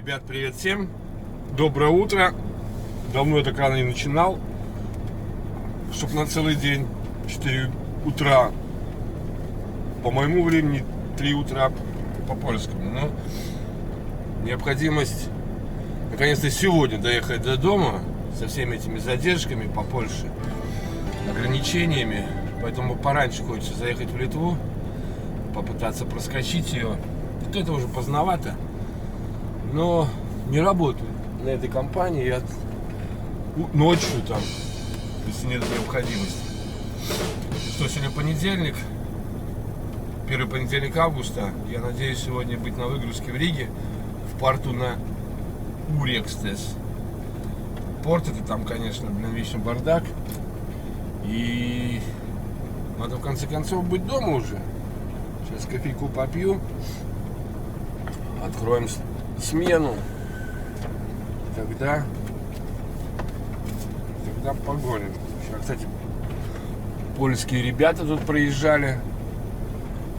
Ребят, привет всем. Доброе утро. Давно я так рано не начинал. Чтоб на целый день 4 утра по моему времени, 3 утра по польскому. Но необходимость наконец-то сегодня доехать до дома со всеми этими задержками по Польше, ограничениями. Поэтому пораньше хочется заехать в Литву, попытаться проскочить ее. Это уже поздновато, но не работаю на этой компании. Я ночью там, если нет необходимости. Что, сегодня понедельник, первый понедельник августа. Я надеюсь сегодня быть на выгрузке в Риге, в порту на Урекстес. Порт это там, конечно, вечно бардак. И надо в конце концов быть дома уже. Сейчас кофейку попью. Откроем смену. Тогда погоним. Сейчас, кстати, польские ребята тут проезжали.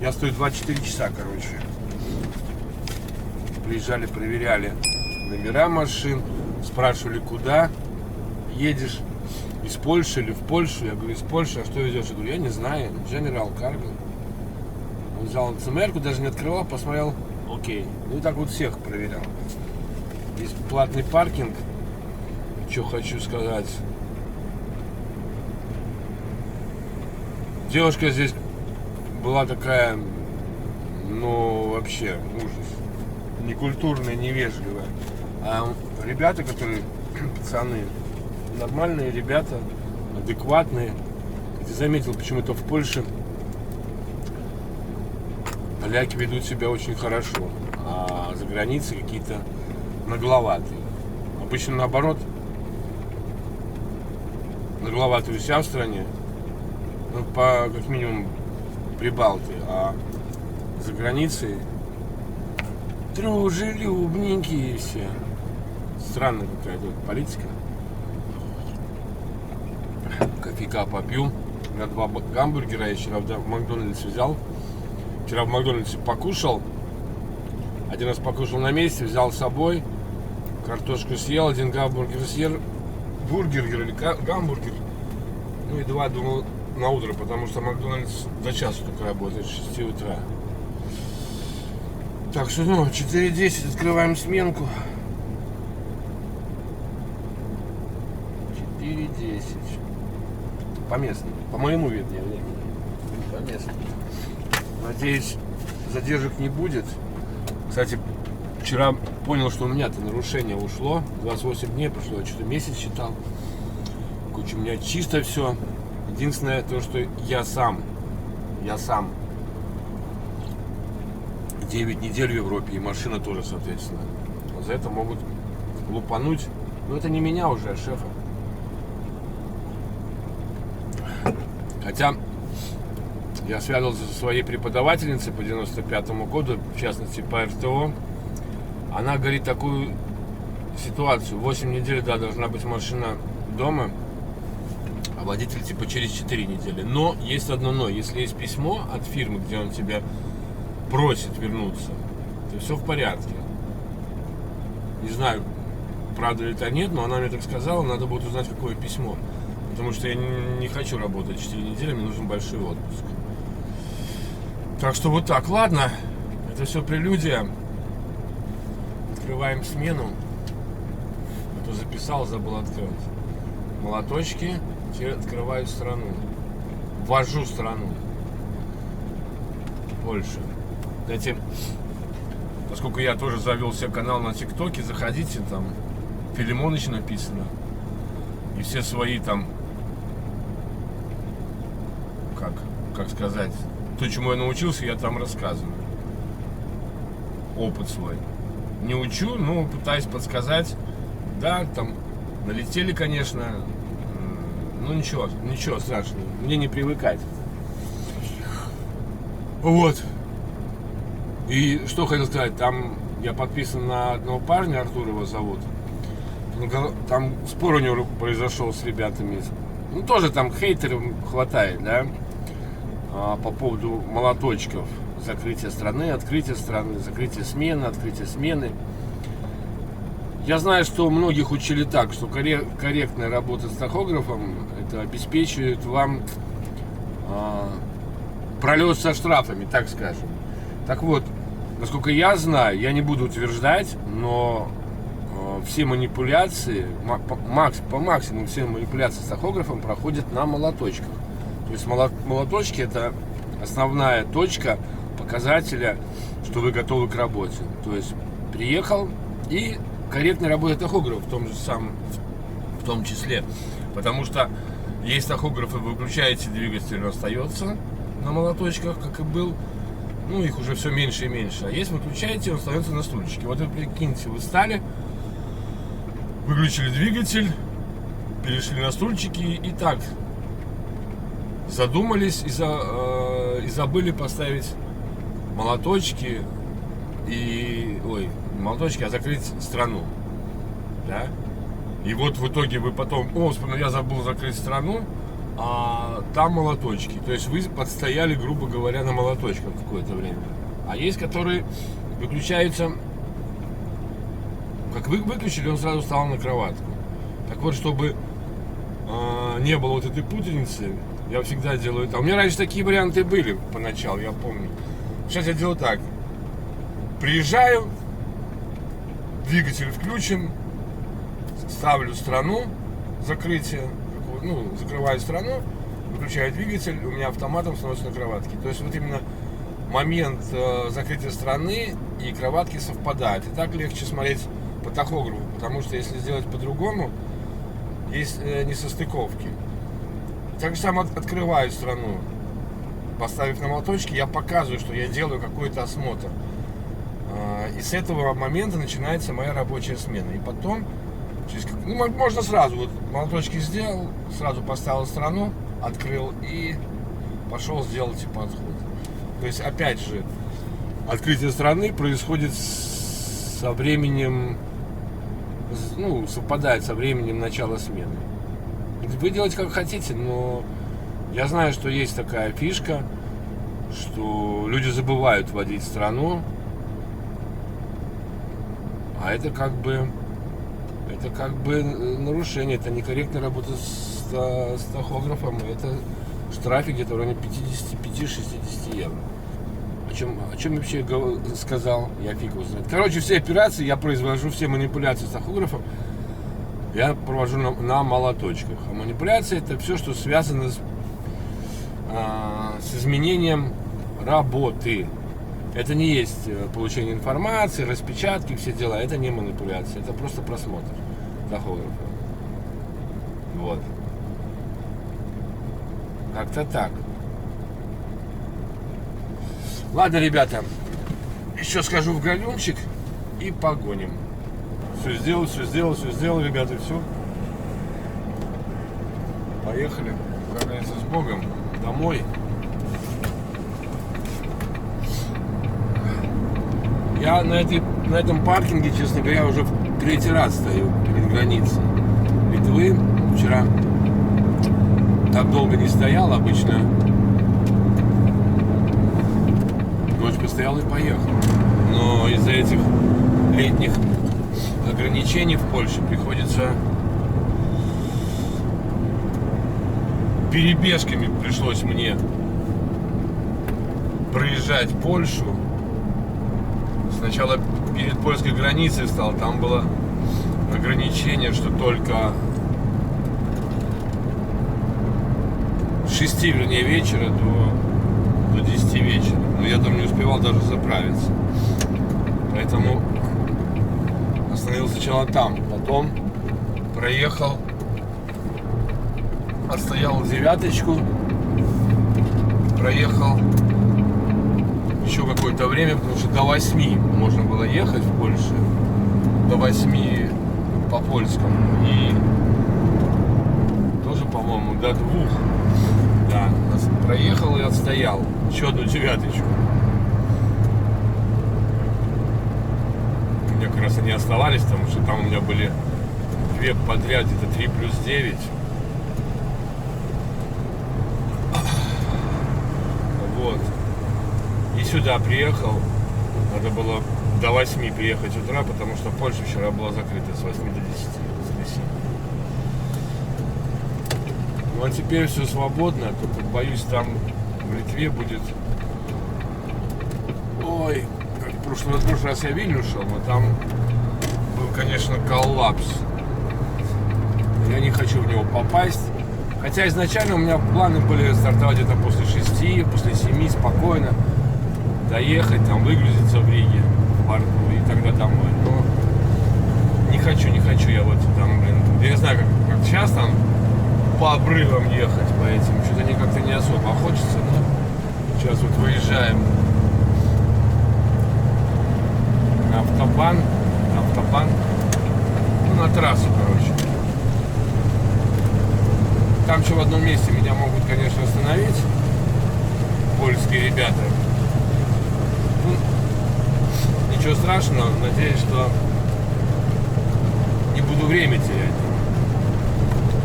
Я стою 24 часа, короче. Приезжали, проверяли номера машин. Спрашивали, куда едешь. Из Польши или в Польшу. Я говорю, из Польши. А что везешь? Я говорю, я не знаю. General Cargo. Он взял ЦМРку, даже не открывал, посмотрел. Окей. Ну и так вот всех проверял. Есть платный паркинг. Что хочу сказать. Девушка здесь была такая, ну вообще ужас. Некультурная, невежливая. А ребята, которые, пацаны, нормальные ребята, адекватные. Ты заметил, почему-то в Польше поляки ведут себя очень хорошо, а за границей какие-то нагловатые. Обычно наоборот, нагловатые у себя в стране, ну, по как минимум Прибалты, а за границей дружелюбненькие все. Странная какая-то политика. Кофейка попью. У меня 2 гамбургера я вчера в Макдональдсе взял. Вчера в Макдональдсе покушал. Один раз покушал на месте, взял с собой. Картошку съел, 1 гамбургер съел. Бургер или гамбургер. Ну и 2, думал, на утро, потому что Макдональдс до часу только работает, с 6 утра. Так что, ну, 4:10 открываем сменку. 4:10. По местному. По моему вернее времени. По местному. Надеюсь, задержек не будет. Кстати, вчера понял, что у меня-то нарушение ушло. 28 дней прошло, я что-то месяц считал. Короче, у меня чисто все. Единственное то, что я сам 9 недель в Европе, и машина тоже, соответственно. Вот за это могут лупануть. Но это не меня уже, а шефа. Хотя я связывался со своей преподавательницей по 95-му году, в частности по РТО. Она говорит такую ситуацию. 8 недель, да, должна быть машина дома, а водитель типа через 4 недели. Но есть одно но. Если есть письмо от фирмы, где он тебя просит вернуться, то все в порядке. Не знаю, правда ли это нет, но она мне так сказала. Надо будет узнать, какое письмо. Потому что я не хочу работать 4 недели, мне нужен большой отпуск. Так что вот так, ладно. Это все прелюдия. Открываем смену. А то записал, забыл открыть. Молоточки. Теперь открываю страну. Ввожу страну. Польша. Кстати, поскольку я тоже завел себе канал на ТикТоке, заходите, там Филимоныч написано. И все свои там, как сказать, то, чему я научился, я там рассказываю. Опыт свой. Не учу, но пытаюсь подсказать. Да, там налетели, конечно. Ну ничего страшного. Мне не привыкать. Вот. И что хотел сказать, там я подписан на одного парня, Артур его зовут. Там спор у него произошел с ребятами. Ну, тоже там хейтеров хватает, да? По поводу молоточков. Закрытие страны, открытие страны, закрытие смены, открытие смены. Я знаю, что многих учили так, что корректная работа с тахографом это обеспечивает вам пролет со штрафами, так скажем. Так вот, насколько я знаю, я не буду утверждать, но все манипуляции, по максимуму все манипуляции с тахографом проходят на молоточках. То есть молоточки это основная точка показателя, что вы готовы к работе. То есть приехал и корректно работает тахограф в том числе. Потому что есть тахографы, вы выключаете двигатель, он остается на молоточках, как и был. Ну, их уже все меньше и меньше. А есть выключаете, он остается на стульчике. Вот вы прикиньте, вы встали, выключили двигатель, перешли на стульчики и так задумались и забыли поставить молоточки молоточки, а закрыть страну, да? И вот в итоге вы потом, я забыл закрыть страну, а там молоточки. То есть вы подстояли, грубо говоря, на молоточках какое-то время. А есть, которые выключаются, как вы выключили, он сразу встал на кроватку. Так вот, чтобы не было вот этой путаницы, я всегда делаю это. У меня раньше такие варианты были поначалу, я помню. Сейчас я делаю так. Приезжаю, двигатель включен, ставлю страну, закрытие, закрываю страну, выключаю двигатель, у меня автоматом становится на кроватке. То есть вот именно момент закрытия страны и кроватки совпадают. И так легче смотреть по тахографу, потому что если сделать по-другому, есть несостыковки. Так же самое открываю страну, поставив на молоточки, я показываю, что я делаю какой-то осмотр. И с этого момента начинается моя рабочая смена. И потом, можно сразу, вот молоточки сделал, сразу поставил страну, открыл и пошел сделать подход. То есть, опять же, открытие страны происходит со временем, совпадает со временем начала смены. Вы делаете как хотите, но я знаю, что есть такая фишка, что люди забывают вводить страну, а это как бы нарушение, это некорректная работа с тахографом, это штрафы где-то в районе 55-60 евро. О чем вообще сказал, я фиг его знает. Короче, все операции я произвожу, все манипуляции с тахографом я провожу на молоточках. А манипуляция это все, что связано с изменением работы. Это не есть получение информации, распечатки, все дела. Это не манипуляция, это просто просмотр тахографа. Вот. Как-то так. Ладно, ребята, еще схожу в гальюнчик и погоним. Все сделал, ребята, все. Поехали, как говорится, с Богом домой. Я на этом паркинге, честно говоря, уже в 3-й раз стою перед границей Литвы. Вчера так долго не стоял, обычно ночь постоял и поехал. Но из-за этих летних ограничений в Польше приходится перебежками пришлось мне проезжать Польшу. Сначала перед польской границей стал, там было ограничение, что только с 6 вечера до 10 вечера. Но я там не успевал даже заправиться. Поэтому остановился сначала там, потом проехал, отстоял 9-ку, проехал еще какое-то время, потому что до 8 можно было ехать в Польше, до 8 по польскому, и тоже, по-моему, до 2, да, проехал и отстоял еще одну 9-ку. У меня как раз они оставались, потому что там у меня были 2 подряд, это 3+9. Вот. И сюда приехал, надо было до 8 приехать утра, потому что Польша вчера была закрыта с 8 до 10 в воскресенье. Ну а теперь все свободно, только боюсь, там в Литве будет... Ой, как в прошлый раз я в Вильнюс шел, но там был, конечно, коллапс. Я не хочу в него попасть. Хотя изначально у меня планы были стартовать где-то после 6, после 7 спокойно. Доехать, там выгрузиться в Риге, в порту и тогда домой. Но не хочу я вот там, блин. Я не знаю, как сейчас там по обрывам ехать по этим. Что-то не как-то не особо хочется, но сейчас вот выезжаем на автобан, ну, на трассу, короче. Там еще в одном месте меня могут, конечно, остановить польские ребята. Ну, ничего страшного, надеюсь, что не буду время терять.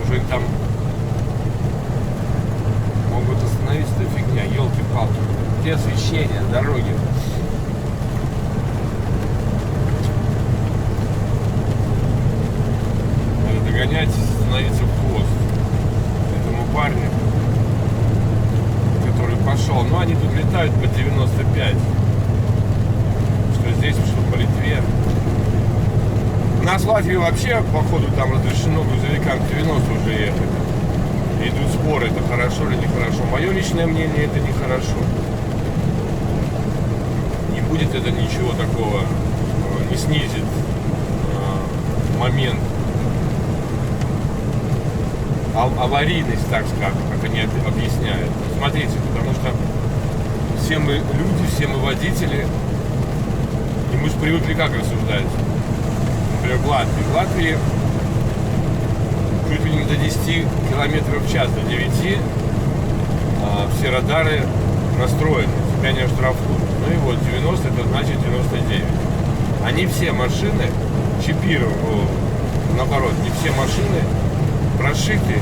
Уже там могут остановить, это фигня, елки-палки. Где освещение, дороги. Надо догонять и становиться в хвост этому парню, который пошел. Но они тут летают по 95. Что здесь, что по Литве. У нас в Латвии вообще, походу, там разрешено грузовикам 90 уже ехать. Идут споры, это хорошо или нехорошо. Мое личное мнение, это нехорошо. Не будет это ничего такого, не снизит момент аварийность, так скажем, как они объясняют. Смотрите, потому что все мы люди, все мы водители, и мы же привыкли как рассуждать. Например, в Латвии. В Латвии чуть ли не до 10 км в час, до 9 все радары настроены, тебя не оштрафуют. Ну и вот 90 это значит 99. Они все машины чипированы, наоборот, не все машины прошиты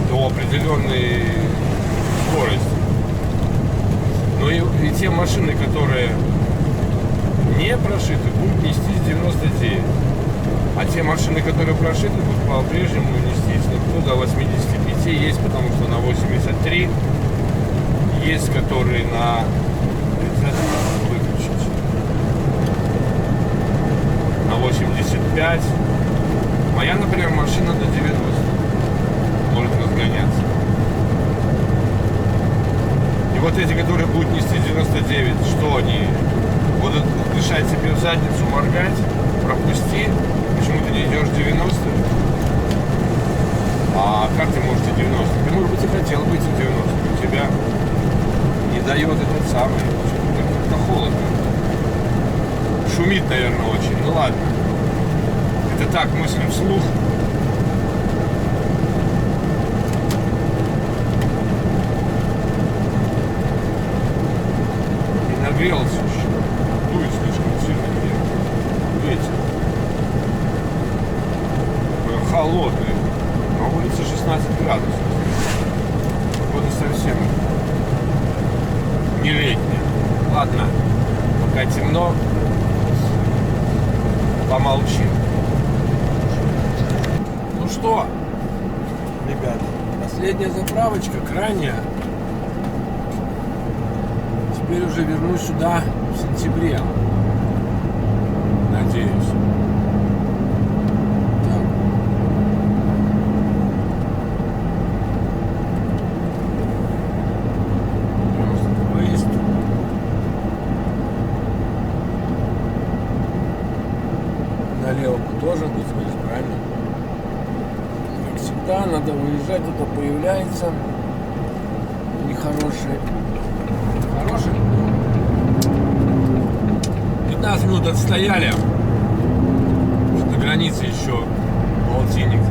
до определенной скорости. Но и те машины, которые не прошиты, будут нестись 99. А те машины, которые прошиты, будут по-прежнему нестись. Ну, до 85 есть, потому что на 83 есть, которые на... выключить. На 85. Моя, например, машина до 90 может разгоняться. И вот эти, которые будут нести 99, что они будут дышать себе в задницу, моргать, пропусти, почему ты не идешь 90? А как ты можешь 90? Ты, может быть, и хотел быть 90, у тебя не дает этот самый, как-то холодно. Шумит, наверное, очень, ну ладно. Это так, мысли вслух. И нагрелся еще. Дует слишком сильно ветер. Холодный. На улице 16 градусов. Погода совсем не летняя. Ладно, пока темно, помолчим. Ну что, ребята, последняя заправочка, крайняя. Теперь уже вернусь сюда в сентябре. Надеюсь. Так. Выезд. Налево тоже будет выезд, правильно? Как всегда, надо выезжать, кто-то появляется. Нехороший. Хороший? 15 минут отстояли. На границе еще полтинник.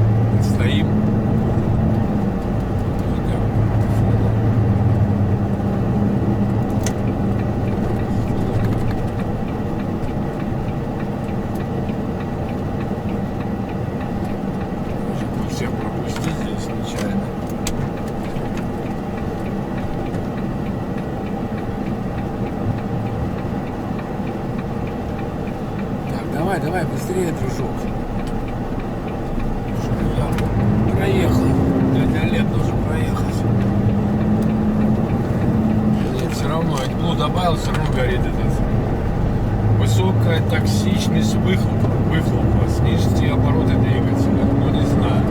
Стоим. Всех пропустить здесь нечаянно. давай, давай, быстрее, дружок. Я проехал. Дядя Лет должен проехать. Нет, все равно, AdBlue добавил, все равно горит этот. Высокая токсичность выхлопа, снизьте обороты двигателя. Ну, не знаю.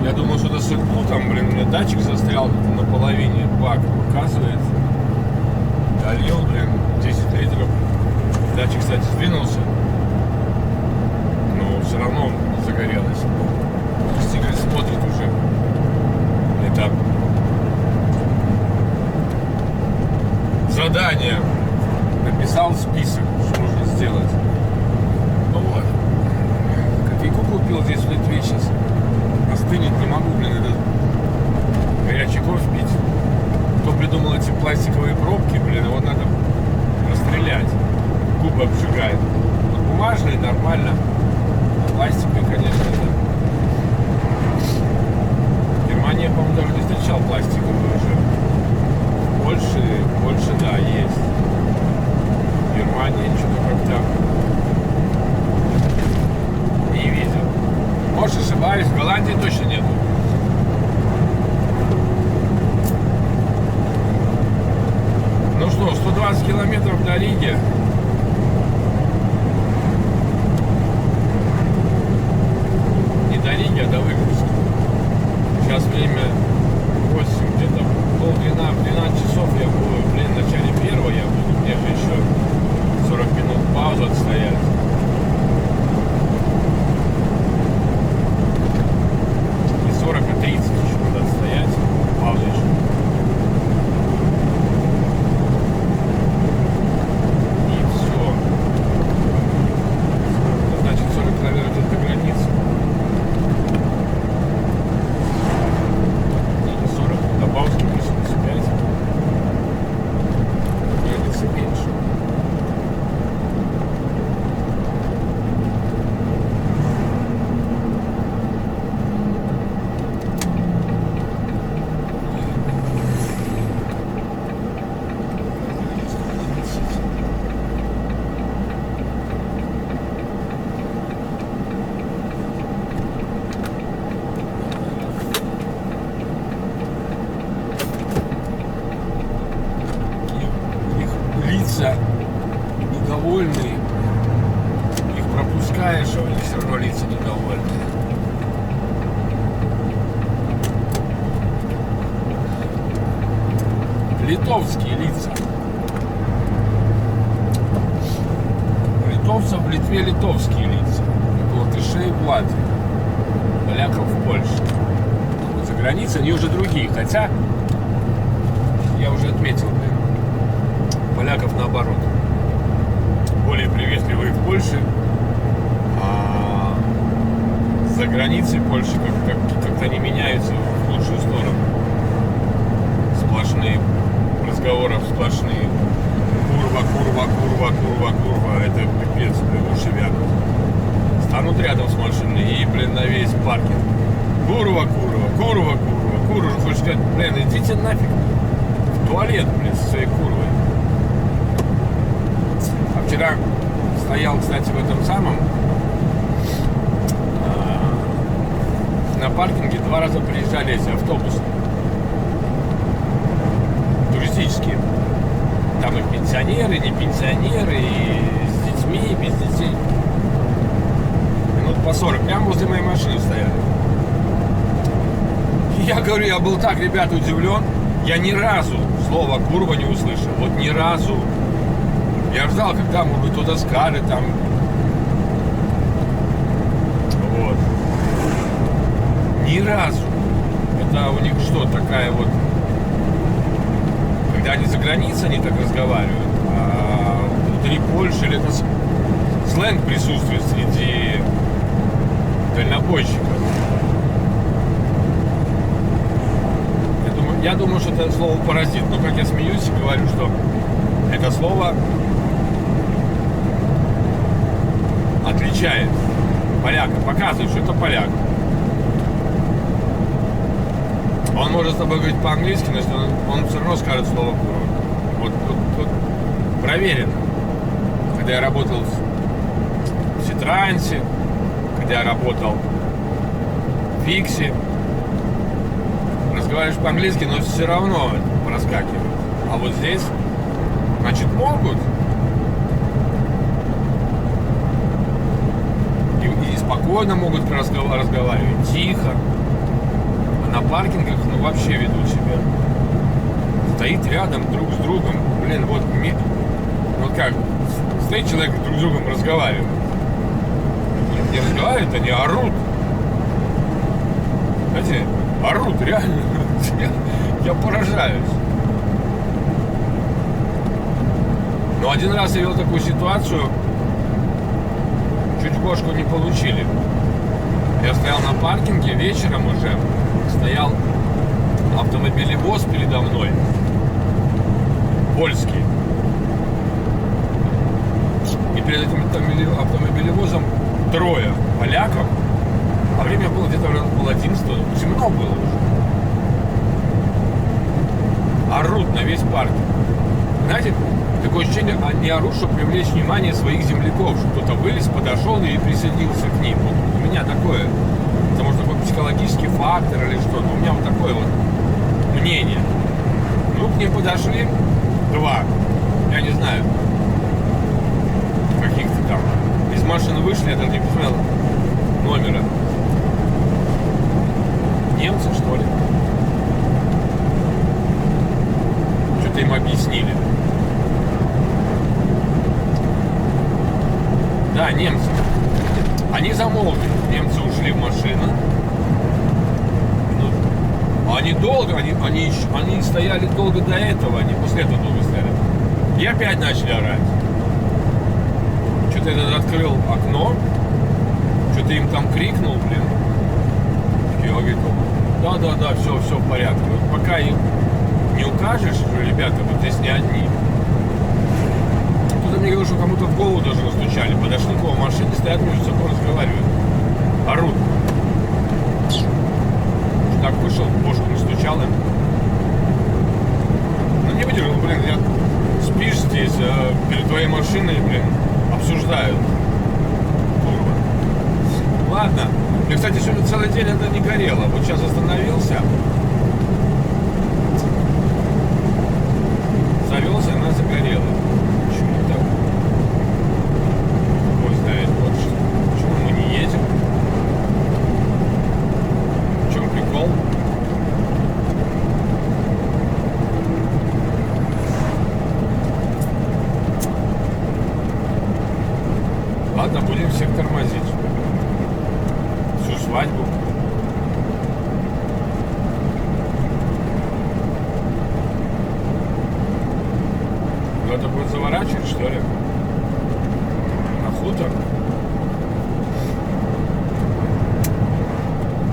Я думал, что это с AdBlue, там, блин, у меня датчик застрял на половине бака, показывает. Долил, блин, 10 литров. Датчик, кстати, сдвинулся. Но все равно загорелось. Стигль смотрит уже. Это задание. Написал список, что нужно сделать. Ну вот. Кофейку купил здесь в Литве сейчас. Остынет не могу, блин, этот горячий кофе пить. Кто придумал эти пластиковые пробки, блин, его надо расстрелять. Губы обжигает. Вот бумажные нормально. Пластиковые, конечно, это. В Германии, я, по-моему, даже не встречал пластиковые уже. Больше, да, есть. В Германии что-то как-то не видел. Может, ошибаюсь, в Голландии точно нету. Ну что, 120 километров до Риги. Не до Риги, а до Выгрузки. Сейчас время 8, где-то полдвенадцать, 12 часов я буду, блин, в начале первого я буду, мне же еще 40 минут пауза отстоять. Не 40, а 30 еще надо отстоять, пауза еще. И все. Значит, 40 километров до границы. Бабушка плюс 5. Границы меньше. Недовольные, их пропускаешь, а у них все равно лица недовольные. Литовские лица. Литовцев в Литве литовские лица. Латышей в Латвии. Поляков в Польше. Вот за границей они уже другие. Хотя, я уже отметил, поляков наоборот. Более приветливые в Польше, а за границей Польши как-то не меняются в лучшую сторону. Сплошные разговоры, сплошные курва, это пипец, блин, уши вянут. Станут рядом с машиной и, блин, на весь паркинг. Курва, хочешь сказать, блин, идите нафиг в туалет, блин, со своей курвой. Вчера стоял, кстати, в этом самом на паркинге 2 раза приезжали эти автобусы туристические. Там и пенсионеры, не пенсионеры, и с детьми, и без детей. Минут по 40, прямо возле моей машины стояли. И я говорю, я был так, ребята, удивлен. Я ни разу слова курва не услышал. Вот ни разу. Я ждал, когда, может быть, кто-то скажет, там. Вот. Ни разу. Это у них что, такая вот... Когда они за границей, они так разговаривают. А внутри Польши, или это сленг присутствует среди дальнобойщиков. Я думаю, что это слово паразит. Но как я смеюсь и говорю, что это слово отличает поляка, показывает, что это поляк. Он может с тобой говорить по-английски, но он все равно скажет слово курва. Вот проверено. когда я работал в Ситрансе, когда я работал в Виксе, разговариваешь по-английски, но все равно проскакивает. А вот здесь, значит, могут. И спокойно могут разговаривать, тихо. А на паркингах, ну, вообще ведут себя. Стоит рядом друг с другом. Блин, вот как, стоит человек друг с другом разговаривает. Не разговаривают, они орут. Знаете, орут, реально. Я поражаюсь. Но один раз я вел такую ситуацию, чуть в бошку не получили. Я стоял на паркинге, вечером уже стоял автомобилевоз передо мной, польский. И перед этим автомобилевозом трое поляков, а время было где-то около 11, темно было уже. Орут на весь паркинг. Знаете, такое ощущение, они орут, чтобы привлечь внимание своих земляков, что кто-то вылез, подошел и присоединился к ним. Вот у меня такое, это может такой психологический фактор или что-то, у меня вот такое вот мнение. Ну, к ним подошли два, я не знаю, каких-то там, из машины вышли, я даже не посмотрел номера. Немцы, что ли? Что-то им объяснили. Да, немцы. Они замолкли. Немцы ушли в машину. Ну, они долго, они стояли долго до этого, они после этого долго стояли. И опять начали орать. Что-то я открыл окно, что-то им там крикнул, блин. Я говорю, да, все в порядке. Вот пока им не укажешь, что, ребята, вот здесь не одни. Кто-то мне говорил, что кому-то в голову даже настучали. Подошли к его машине, стоят между собой, разговаривают. Орут. Так вышел, в бошку настучал им. Ну не выдержал, блин, спишь здесь, перед твоей машиной, блин, обсуждают. Курва. Ладно. Мне, кстати, сегодня целый день это не горело. Вот сейчас остановился. Завелся, она загорела. Почему так? Бог знает, вот что. Почему мы не едем? В чем прикол? Ладно, будем всех тормозить. Всю свадьбу. Кто-то будет заворачивать, что ли? На хутор?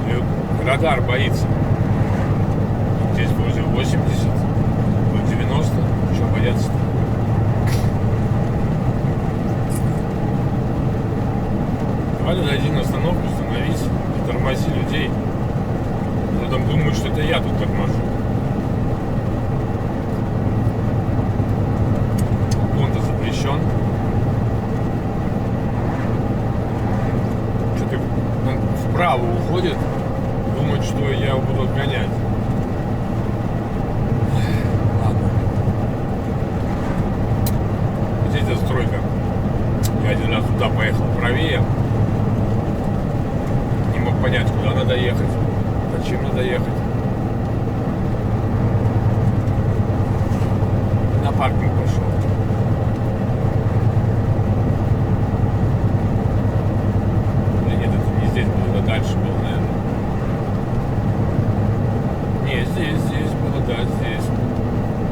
Или радар боится? Здесь вроде 80, вот 90. Чего бояться-то? Давай дойди на остановку, остановись и тормози людей. Потом думают, что это я тут торможу. Запрещен. Что-то он вправо уходит, думает, что я его буду отгонять. Ладно. Здесь застройка. Я один раз туда поехал правее. Не мог понять, куда надо ехать. Зачем надо ехать. На паркинг пошел. Дальше был, наверное. Не, здесь было, да, здесь.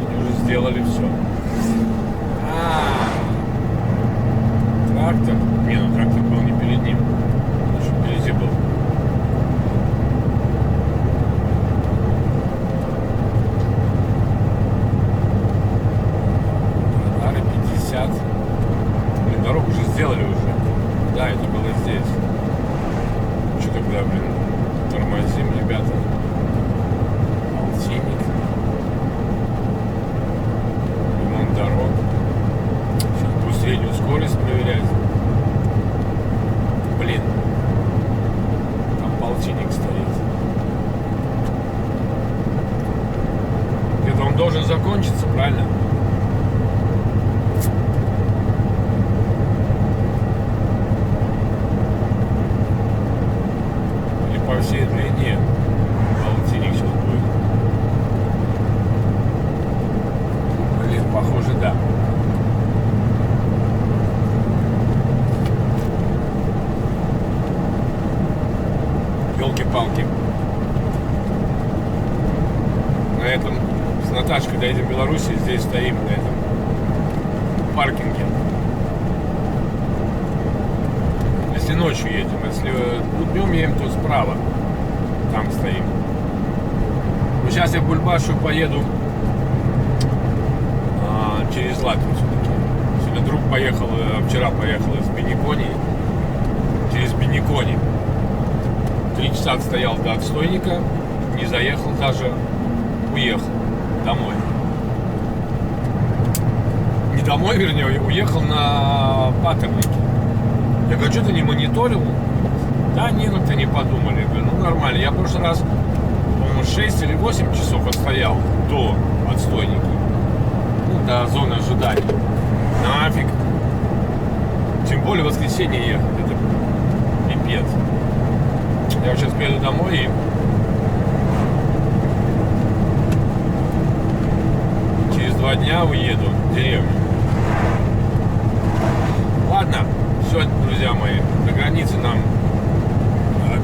Они уже сделали все. Трактор. Не, ну трактор был не перед ним. Он еще впереди был. Радары 50. Блин, дорогу уже сделали уже. Да, это было здесь. Что тогда, блин, тормозим, ребята. Полтинник. Ремонт дорог. Сейчас будет среднюю скорость. скорость проверять. Блин, там полтинник стоит. Где-то он должен закончиться, правильно? Или по всей длине полтинник сейчас будет. Блин, похоже, да. Ёлки-палки. На этом с Наташкой доедем в Беларуси, здесь стоим на этом паркинге. Если ночью едем, если днем едем, то справа. Там стоим. Но сейчас я в Бульбашу поеду через Латвию все-таки. Сегодня друг поехал, вчера поехал из Беникони через Беникони. 3 часа отстоял до отстойника, не заехал даже, уехал домой. Не домой, вернее, уехал на Паттернике. Я говорю, что ты не мониторил? Да не, ну ты не подумали. Я говорю, ну нормально. Я в прошлый раз, по-моему, 6 или 8 часов отстоял до отстойника. Ну, до зоны ожидания. Нафиг. Тем более в воскресенье ехать. Это пипец. Я сейчас приеду домой и через 2 дня уеду в деревню. Ладно, все, друзья мои, до границы нам...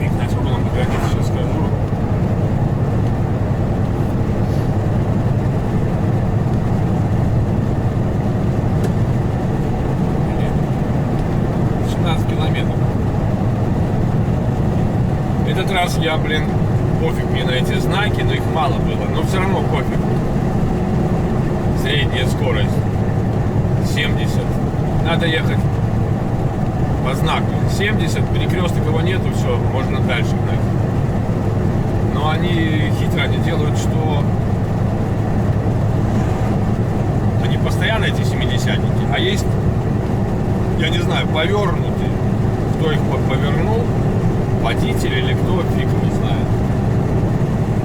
Вик, знаете, сколько нам до границы, сейчас скажу. В этот раз я, блин, пофиг мне на эти знаки, но их мало было, но все равно пофиг. Средняя скорость 70. Надо ехать по знаку 70, перекресток его нету, все, можно дальше гнать. Но они хитро, они делают, что они постоянно эти 70-ники, а есть, я не знаю, повернутые. Кто их повернул? Водитель или кто, фиг его знает.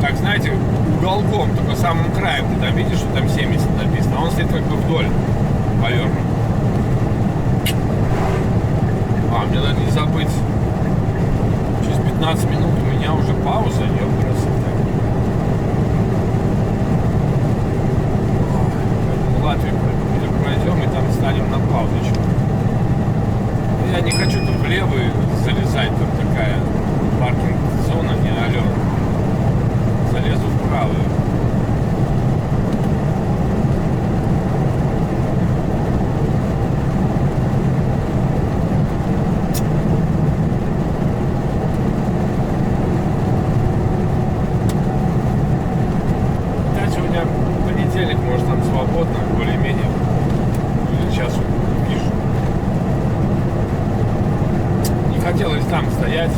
Так, знаете, уголком, только самым краем ты там видишь, что там 70 написано, а он стоит как бы вдоль повернут. Мне надо не забыть, через 15 минут у меня уже пауза, ёпрст. В Латвию пройдем и там станем на паузочку. Я не хочу тут влево залезать, там такая паркинг-зона, не алё. Залезу в правую. Да, сегодня понедельник, может там свободно, более-менее. Сейчас вижу. Хотелось там стоять.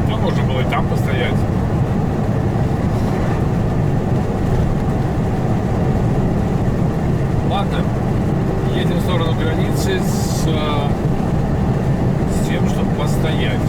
Но можно было и там постоять. Ладно, едем в сторону границы с тем, чтобы постоять.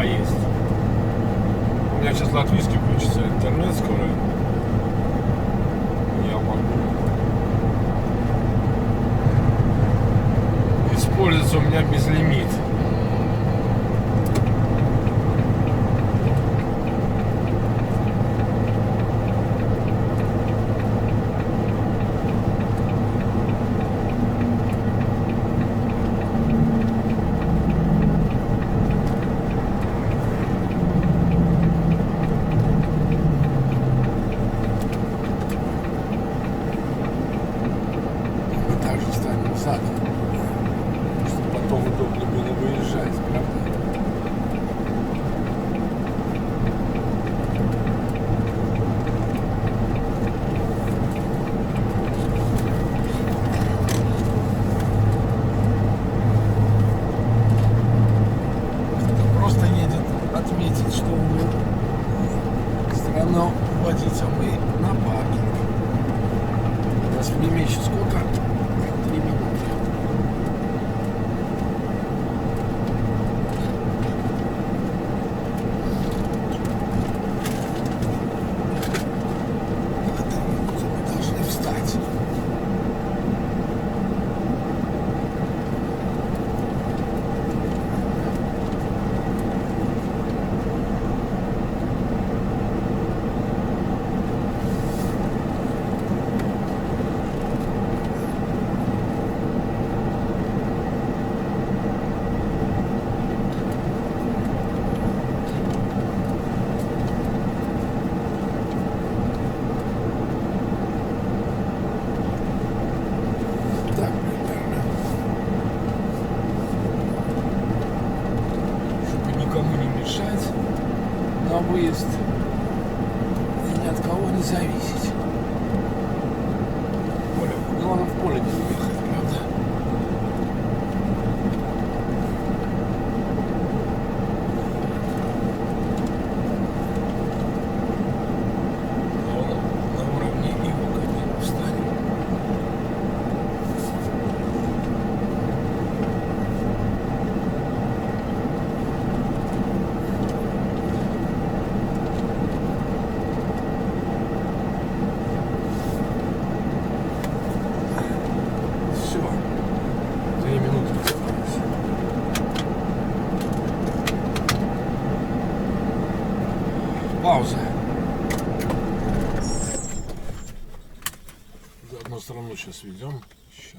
Есть. У меня сейчас латвийский включится интернет скоро. Я могу использоваться, у меня безлимит. сторону водиться мы на паркинг. У нас время еще сколько? 3 минуты. Мы должны встать. На выезд и ни от кого не зависеть. Главное в поле не уехать, правда? На уровне Ивука не встанем. Пауза. За одну сторону сейчас ведем. Еще.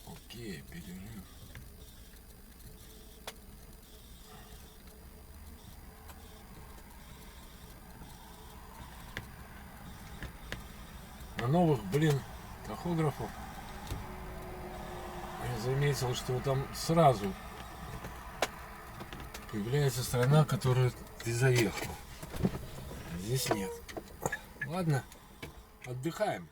Окей, перерыв. На новых, тахографов я заметил, что там сразу появляется страна, которую ты заехал. Здесь нет. Ладно, отдыхаем.